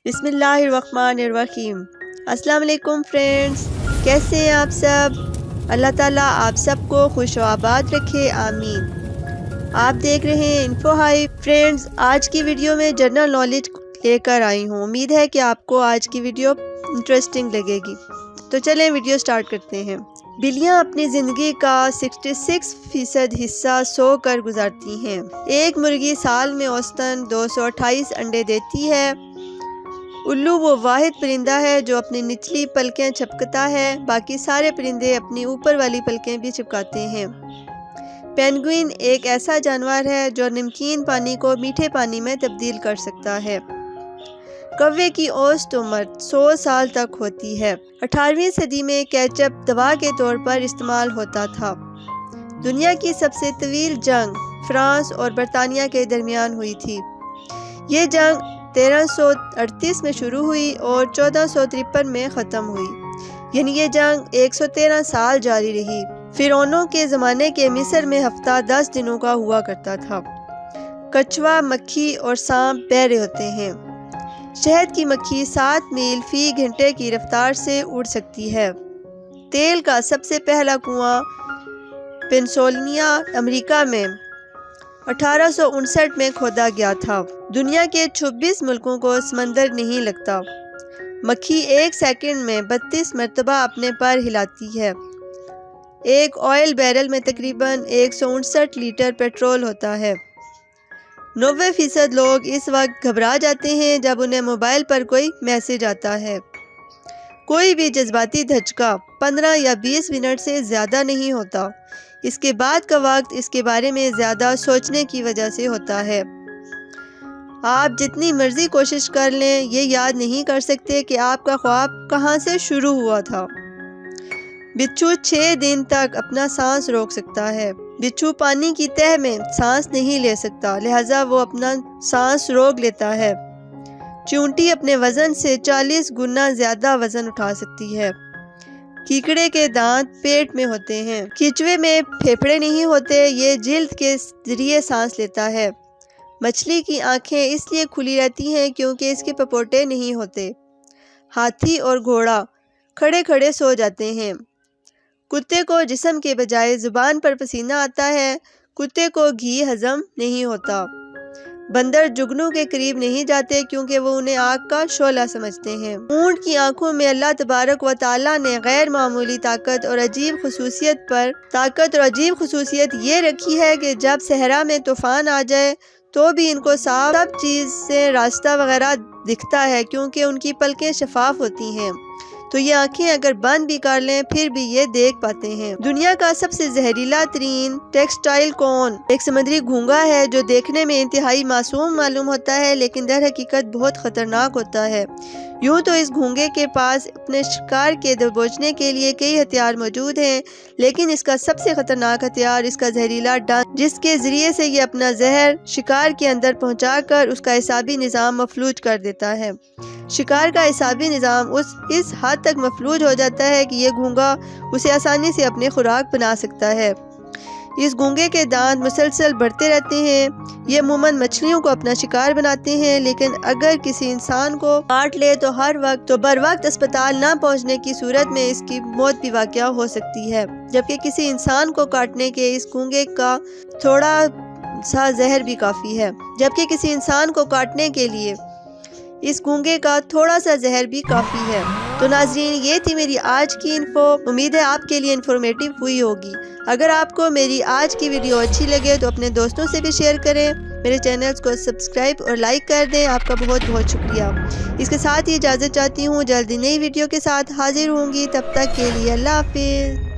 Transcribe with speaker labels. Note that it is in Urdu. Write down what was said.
Speaker 1: بسم اللہ الرحمن الرحیم۔ السلام علیکم فرینڈز، کیسے ہیں آپ سب؟ اللہ تعالیٰ آپ سب کو خوش و آباد رکھے، آمین۔ آپ دیکھ رہے ہیں انفو ہائی۔ فرینڈز، آج کی ویڈیو میں جنرل نالج لے کر آئی ہوں۔ امید ہے کہ آپ کو آج کی ویڈیو انٹرسٹنگ لگے گی۔ تو چلیں ویڈیو سٹارٹ کرتے ہیں۔ بلیاں اپنی زندگی کا 66% حصہ سو کر گزارتی ہیں۔ ایک مرغی سال میں اوسطاً 228 انڈے دیتی ہے۔ الو وہ واحد پرندہ ہے جو اپنی نچلی پلکیں چھپکتا ہے، باقی سارے پرندے اپنی اوپر والی پلکیں بھی چھپکاتے ہیں۔ پینگوئن ایک ایسا جانور ہے جو نمکین پانی کو میٹھے پانی میں تبدیل کر سکتا ہے۔ کوے کی اوسط عمر 100 سال تک ہوتی ہے۔ 18ویں صدی میں کیچپ دوا کے طور پر استعمال ہوتا تھا۔ دنیا کی سب سے طویل جنگ فرانس اور برطانیہ کے درمیان ہوئی تھی۔ یہ جنگ 1338 میں شروع ہوئی اور 1453 میں ختم ہوئی، یعنی یہ جنگ 113 سال جاری رہی۔ فرعونوں کے زمانے کے مصر میں ہفتہ 10 دنوں کا ہوا کرتا تھا۔ کچھوا، مکھی اور سانپ بہرے ہوتے ہیں۔ شہد کی مکھی 7 میل فی گھنٹے کی رفتار سے اڑ سکتی ہے۔ تیل کا سب سے پہلا کنواں پینسلوانیا، امریکہ میں 1859 میں کھودا گیا تھا۔ دنیا کے 26 ملکوں کو سمندر نہیں لگتا۔ مکھی ایک سیکنڈ میں 32 مرتبہ اپنے پر ہلاتی ہے۔ ایک آئل بیرل میں تقریباً 159 لیٹر پیٹرول ہوتا ہے۔ 90% لوگ اس وقت گھبرا جاتے ہیں جب انہیں موبائل پر کوئی میسج آتا ہے۔ کوئی بھی جذباتی دھچکا 15 یا 20 منٹ سے زیادہ نہیں ہوتا۔ اس کے بعد کا وقت اس کے بارے میں زیادہ سوچنے کی وجہ سے ہوتا ہے۔ آپ جتنی مرضی کوشش کر لیں، یہ یاد نہیں کر سکتے کہ آپ کا خواب کہاں سے شروع ہوا تھا۔ بچھو 6 دن تک اپنا سانس روک سکتا ہے۔ بچھو پانی کی تہہ میں سانس نہیں لے سکتا، لہٰذا وہ اپنا سانس روک لیتا ہے۔ چیونٹی اپنے وزن سے 40 گنا زیادہ وزن اٹھا سکتی ہے۔ کیکڑے کے دانت پیٹ میں ہوتے ہیں۔ کیچوے میں پھیپھڑے نہیں ہوتے، یہ جلد کے ذریعے سانس لیتا ہے۔ مچھلی کی آنکھیں اس لیے کھلی رہتی ہیں کیونکہ اس کے پپوٹے نہیں ہوتے۔ ہاتھی اور گھوڑا کھڑے کھڑے سو جاتے ہیں۔ کتے کو جسم کے بجائے زبان پر پسینہ آتا ہے۔ کتے کو گھی ہضم نہیں ہوتا۔ بندر جگنوں کے قریب نہیں جاتے کیونکہ وہ انہیں آگ کا شعلہ سمجھتے ہیں۔ اونٹ کی آنکھوں میں اللہ تبارک و تعالیٰ نے غیر معمولی طاقت اور عجیب خصوصیت یہ رکھی ہے کہ جب صحرا میں طوفان آ جائے تو بھی ان کو صاف سب چیز سے راستہ وغیرہ دکھتا ہے کیونکہ ان کی پلکیں شفاف ہوتی ہیں، تو یہ آنکھیں اگر بند بھی کر لیں پھر بھی یہ دیکھ پاتے ہیں۔ دنیا کا سب سے زہریلا ترین ٹیکسٹائل کون ایک سمندری گھونگا ہے جو دیکھنے میں انتہائی معصوم معلوم ہوتا ہے لیکن در حقیقت بہت خطرناک ہوتا ہے۔ یوں تو اس گھونگے کے پاس اپنے شکار کے دبوچنے کے لیے کئی ہتھیار موجود ہیں، لیکن اس کا سب سے خطرناک ہتھیار اس کا زہریلا ڈنک، جس کے ذریعے سے یہ اپنا زہر شکار کے اندر پہنچا کر اس کا اعصابی نظام مفلوج کر دیتا ہے۔ شکار کا اعصابی نظام اس حد تک مفلوج ہو جاتا ہے کہ یہ گھونگا اسے آسانی سے اپنی خوراک بنا سکتا ہے۔ اس گھونگے کے دانت مسلسل بڑھتے رہتے ہیں۔ یہ عموماً مچھلیوں کو اپنا شکار بناتے ہیں، لیکن اگر کسی انسان کو کاٹ لے تو بر وقت اسپتال نہ پہنچنے کی صورت میں اس کی موت بھی واقع ہو سکتی ہے، جبکہ کسی انسان کو کاٹنے کے اس گھونگے کا تھوڑا سا زہر بھی کافی ہے۔ تو ناظرین، یہ تھی میری آج کی انفو۔ امید ہے آپ کے لیے انفارمیٹیو ہوئی ہوگی۔ اگر آپ کو میری آج کی ویڈیو اچھی لگے تو اپنے دوستوں سے بھی شیئر کریں، میرے چینلز کو سبسکرائب اور لائک کر دیں۔ آپ کا بہت بہت شکریہ۔ اس کے ساتھ ہی اجازت چاہتی ہوں، جلدی نئی ویڈیو کے ساتھ حاضر ہوں گی۔ تب تک کے لیے اللہ حافظ۔